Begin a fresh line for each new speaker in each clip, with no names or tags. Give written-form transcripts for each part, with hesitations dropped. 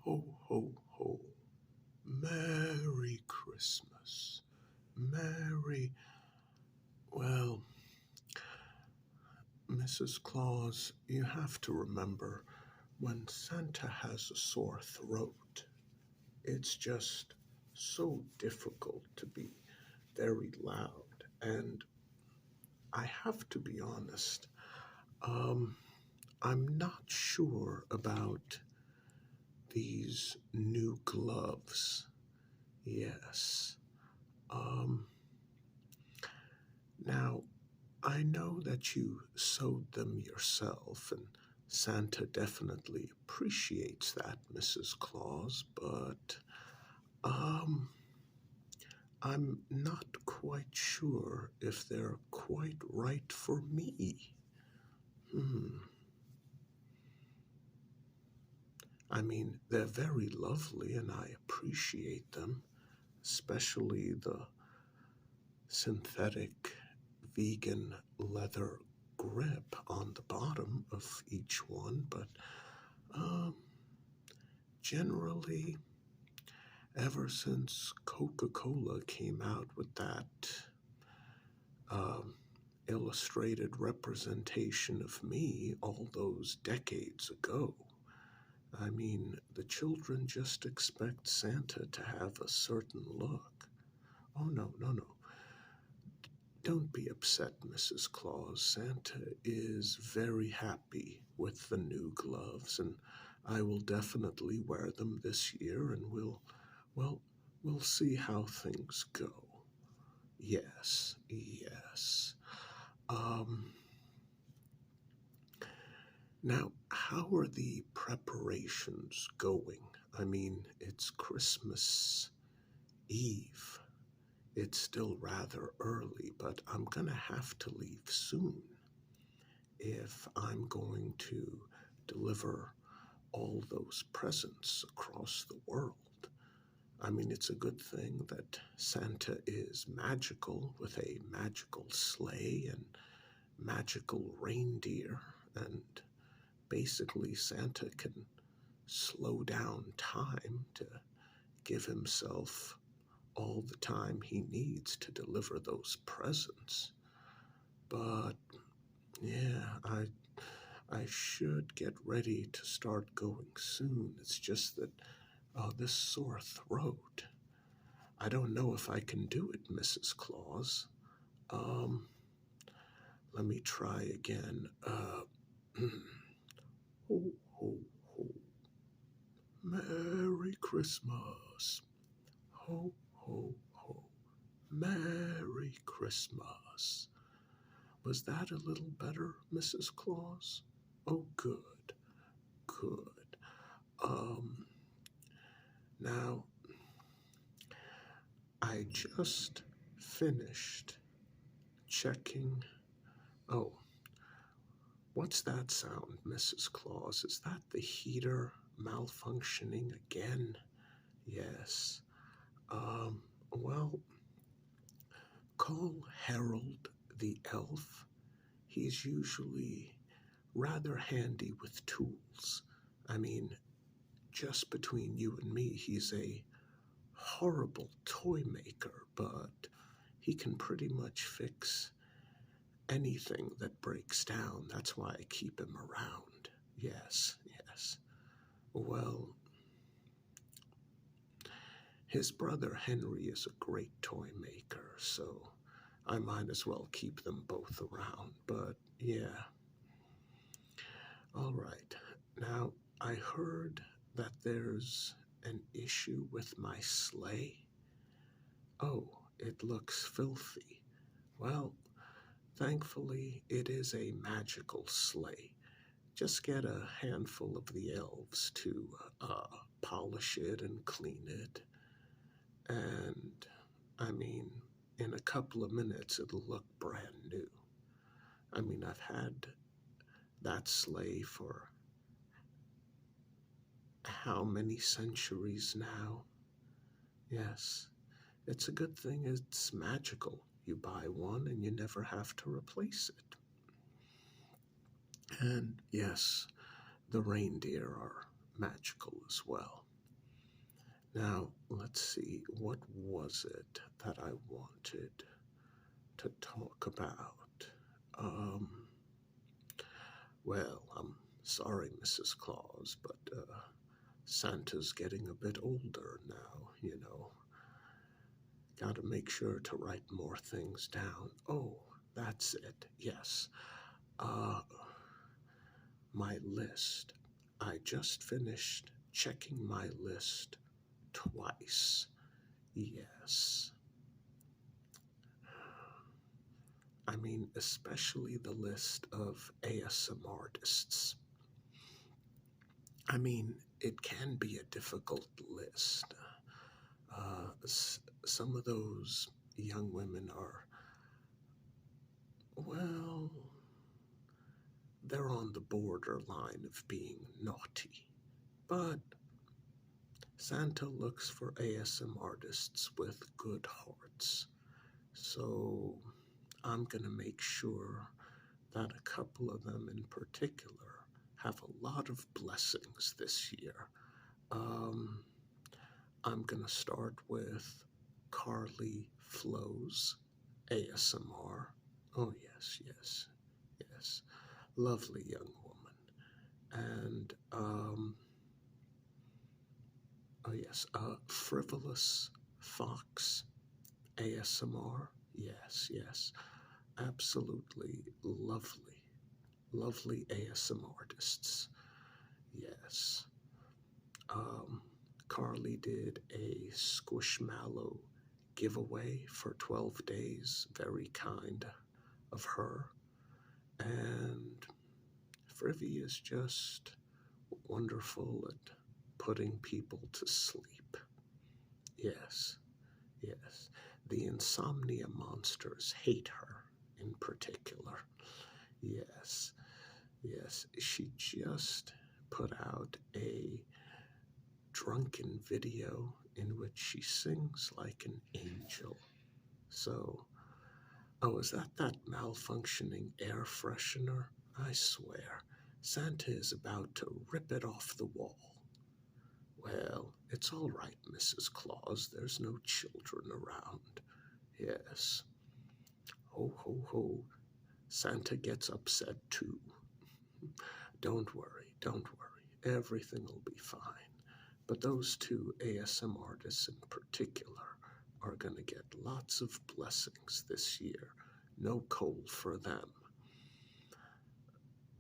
Ho, ho, ho. Merry Christmas. Merry. Well, Mrs. Claus, you have to remember when Santa has a sore throat, it's just so difficult to be very loud. And I have to be honest, um, I'm not sure about these new gloves. Yes. Um, Now, I know that you sewed them yourself, and Santa definitely appreciates that, Mrs. Claus, but um, I'm not quite sure if they're quite right for me. Hmm. I mean, they're very lovely and I appreciate them, especially the synthetic vegan leather grip on the bottom of each one, but um, generally, ever since Coca Cola came out with that um, illustrated representation of me all those decades ago, I mean, the children just expect Santa to have a certain look. Oh, no, no, no. Don't be upset, Mrs. Claus. Santa is very happy with the new gloves, and I will definitely wear them this year, and well, we'll see how things go. Yes, yes. Um, Now, how are the preparations going? I mean, it's Christmas Eve. It's still rather early, but I'm gonna have to leave soon if I'm going to deliver all those presents across the world. I mean, it's a good thing that Santa is magical with a magical sleigh and magical reindeer, and basically Santa can slow down time to give himself all the time he needs to deliver those presents. But yeah, I should get ready to start going soon. It's just that this sore throat. I don't know if I can do it, Mrs. Claus. Um, Let me try again. Ho, ho, ho. Merry Christmas. Ho, ho, ho. Merry Christmas. Was that a little better, Mrs. Claus? Oh, good, good. Um, Now, I just finished checking. Oh, what's that sound, Mrs. Claus? Is that the heater malfunctioning again? Yes. Um, well, call Harold the elf. He's usually rather handy with tools. I mean, just between you and me, he's a horrible toy maker, but he can pretty much fix anything that breaks down. That's why I keep him around. Yes, yes. Well, his brother Henry is a great toy maker, so I might as well keep them both around. But yeah, all right. Now, I heard that there's an issue with my sleigh. Oh, it looks filthy. Well, thankfully, it is a magical sleigh. Just get a handful of the elves to polish it and clean it. And, I mean, in a couple of minutes, it'll look brand new. I mean, I've had that sleigh for how many centuries now? Yes, it's a good thing it's magical. You buy one and you never have to replace it. And yes, the reindeer are magical as well. Now, let's see, what was it that I wanted to talk about? Um, well, I'm sorry, Mrs. Claus, but Santa's getting a bit older now, you know. Gotta make sure to write more things down. Oh, that's it, yes. Uh, my list. I just finished checking my list twice. Yes. I mean, especially the list of ASM artists. I mean, it can be a difficult list. Some of those young women are, well, they're on the borderline of being naughty. But Santa looks for ASM artists with good hearts. So I'm going to make sure that a couple of them in particular have a lot of blessings this year. Um, I'm going to start with Carly Flows, ASMR. Oh, yes, yes, yes. Lovely young woman. And, oh, yes, Frivolous Fox, ASMR. Yes, yes. Absolutely lovely, lovely ASM artists. Yes. Um, Carly did a Squishmallow giveaway for 12 days. Very kind of her. And Frivy is just wonderful at putting people to sleep. Yes, yes. The insomnia monsters hate her in particular. Yes, yes. She just put out a drunken video in which she sings like an angel. So, oh, is that malfunctioning air freshener? I swear, Santa is about to rip it off the wall. Well, it's all right, Mrs. Claus. There's no children around. Yes. Ho, ho, ho. Santa gets upset too. Don't worry, don't worry. Everything will be fine. But those two ASM artists in particular are going to get lots of blessings this year. No cold for them.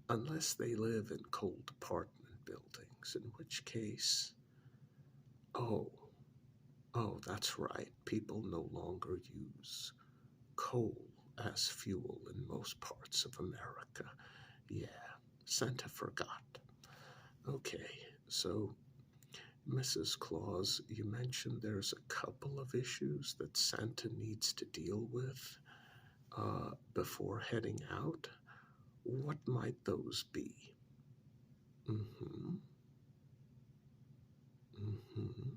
Unless they live in cold apartment buildings, in which case, oh, oh, that's right. People no longer use coal as fuel in most parts of America. Yeah, Santa forgot. Okay, so Mrs. Claus, you mentioned there's a couple of issues that Santa needs to deal with before heading out. What might those be? Mm-hmm. Mm-hmm.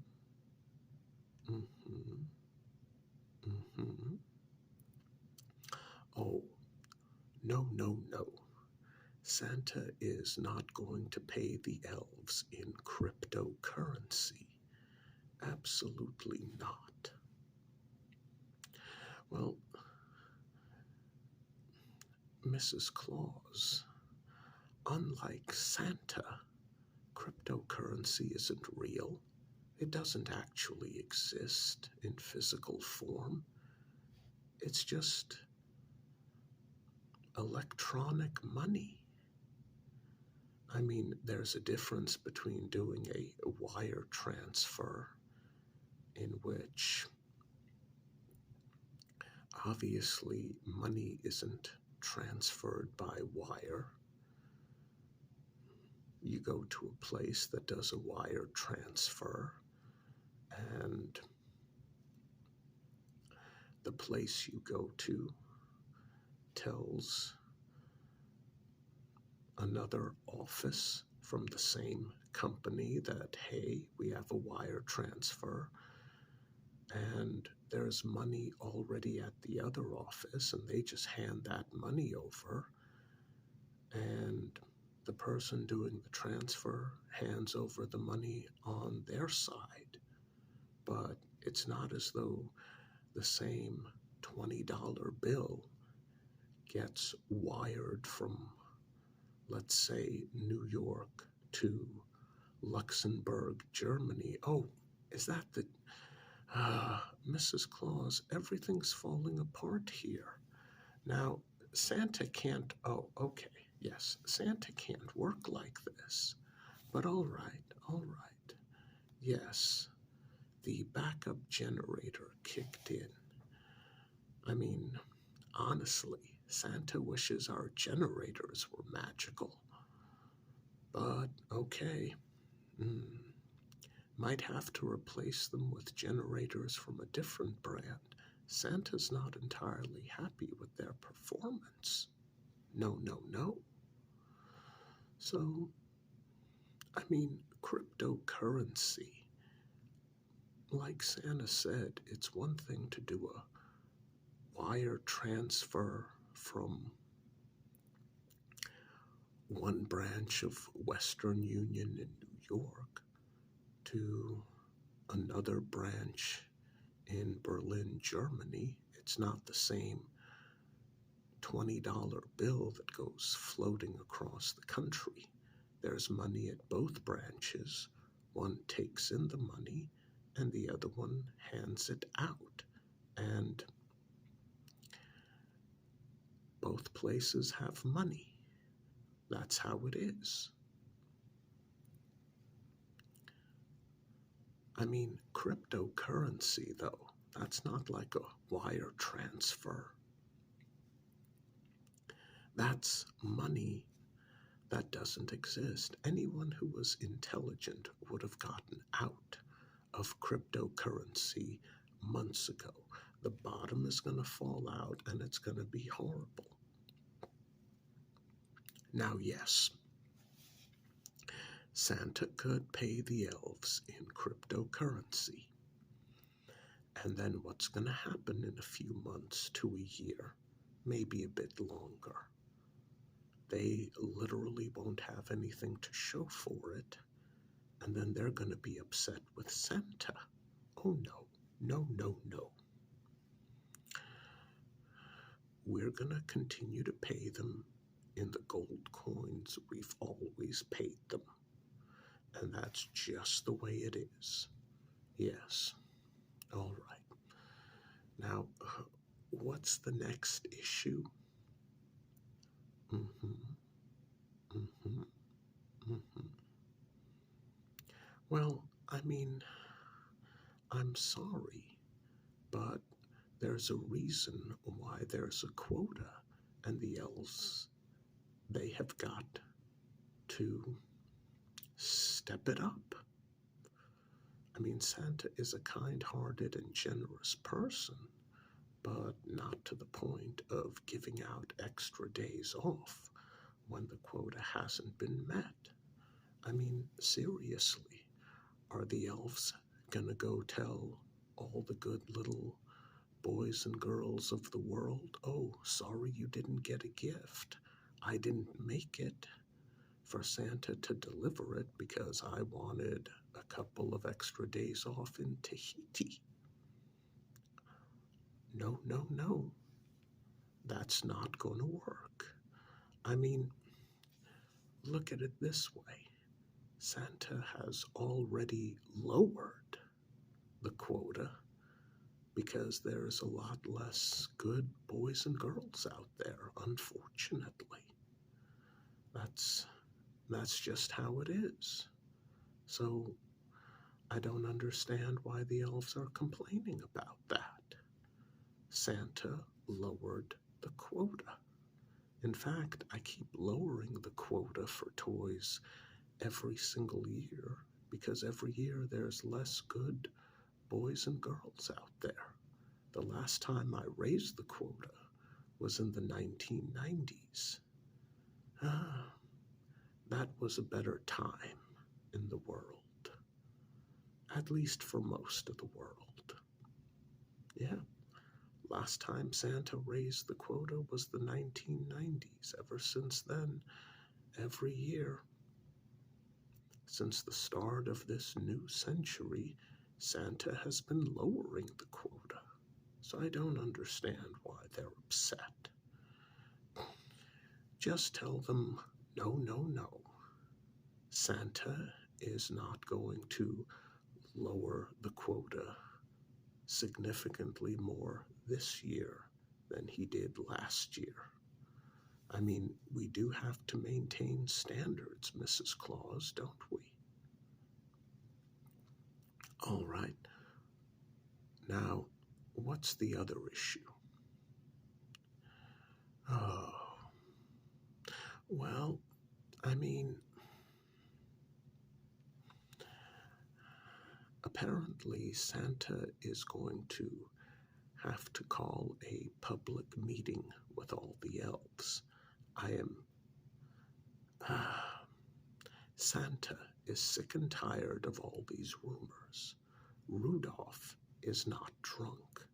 Mm-hmm. Mm-hmm. Oh, no, no, no. Santa is not going to pay the elves in cryptocurrency. Absolutely not. Well, Mrs. Claus, unlike Santa, cryptocurrency isn't real. It doesn't actually exist in physical form. It's just electronic money. I mean, there's a difference between doing a wire transfer in which obviously money isn't transferred by wire. You go to a place that does a wire transfer, and the place you go to tells another office from the same company that, hey, we have a wire transfer, and there's money already at the other office, and they just hand that money over, and the person doing the transfer hands over the money on their side. but it's not as though the same $20 bill gets wired from, let's say, New York to Luxembourg, Germany. Oh, is that the... Mrs. Claus, everything's falling apart here. Now, Santa can't... Oh, okay, yes, Santa can't work like this. But all right. Yes, the backup generator kicked in. I mean, honestly, Santa wishes our generators were magical. But okay, might have to replace them with generators from a different brand. Santa's not entirely happy with their performance. No. So, I mean, cryptocurrency, like Santa said, it's one thing to do a wire transfer from one branch of Western Union in New York to another branch in Berlin, Germany. It's not the same $20 bill that goes floating across the country. There's money at both branches. One takes in the money and the other one hands it out. And both places have money. That's how it is. I mean, cryptocurrency, though, that's not like a wire transfer. That's money that doesn't exist. Anyone who was intelligent would have gotten out of cryptocurrency months ago. The bottom is going to fall out and it's going to be horrible. Now, yes, Santa could pay the elves in cryptocurrency. And then what's going to happen in a few months to a year, maybe a bit longer? They literally won't have anything to show for it, and then they're going to be upset with Santa. Oh no. We're going to continue to pay them in the gold coins we've always paid them. And that's just the way it is. Yes. All right. Now, what's the next issue? Well, I mean, I'm sorry, but there's a reason why there's a quota, and the elves, they have got to step it up. I mean, Santa is a kind-hearted and generous person, but not to the point of giving out extra days off when the quota hasn't been met. I mean, seriously, are the elves gonna go tell all the good little boys and girls of the world, oh, sorry you didn't get a gift. I didn't make it for Santa to deliver it because I wanted a couple of extra days off in Tahiti. No. That's not going to work. I mean, look at it this way. Santa has already lowered the quota because there's a lot less good boys and girls out there, unfortunately. That's just how it is. So I don't understand why the elves are complaining about that. Santa lowered the quota. In fact, I keep lowering the quota for toys every single year because every year there's less good boys and girls out there. The last time I raised the quota was in the 1990s. That was a better time in the world, at least for most of the world. Yeah, last time Santa raised the quota was the 1990s. Ever since then, every year, since the start of this new century, Santa has been lowering the quota, so I don't understand why they're upset. Just tell them, no, no, no. Santa is not going to lower the quota significantly more this year than he did last year. I mean, we do have to maintain standards, Mrs. Claus, don't we? All right. Now, what's the other issue? Oh, well, I mean, apparently Santa is going to have to call a public meeting with all the elves. I am. Santa is sick and tired of all these rumors. Rudolph is not drunk.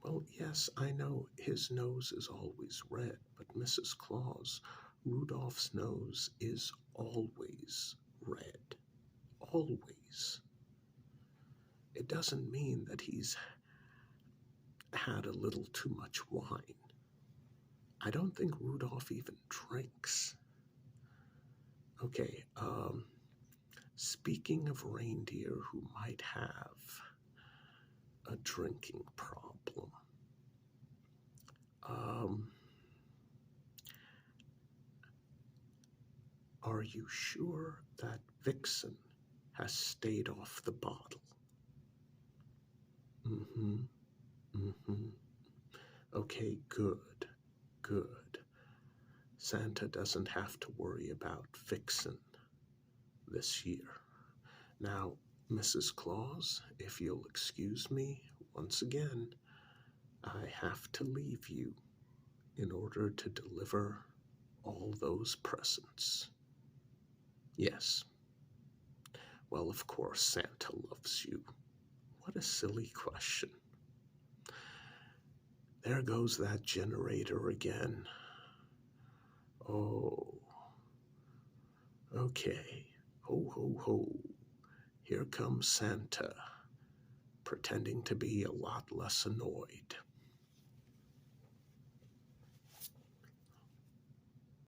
Well, yes, I know his nose is always red, but Mrs. Claus, Rudolph's nose is always red. Always. It doesn't mean that he's had a little too much wine. I don't think Rudolph even drinks. Okay, speaking of reindeer who might have a drinking problem, are you sure that Vixen has stayed off the bottle? Okay, good, good. Santa doesn't have to worry about Vixen this year. Now, Mrs. Claus, if you'll excuse me once again, I have to leave you in order to deliver all those presents. Yes. Well, of course, Santa loves you. What a silly question. There goes that generator again. Oh. Okay. Ho, ho, ho. Here comes Santa, pretending to be a lot less annoyed.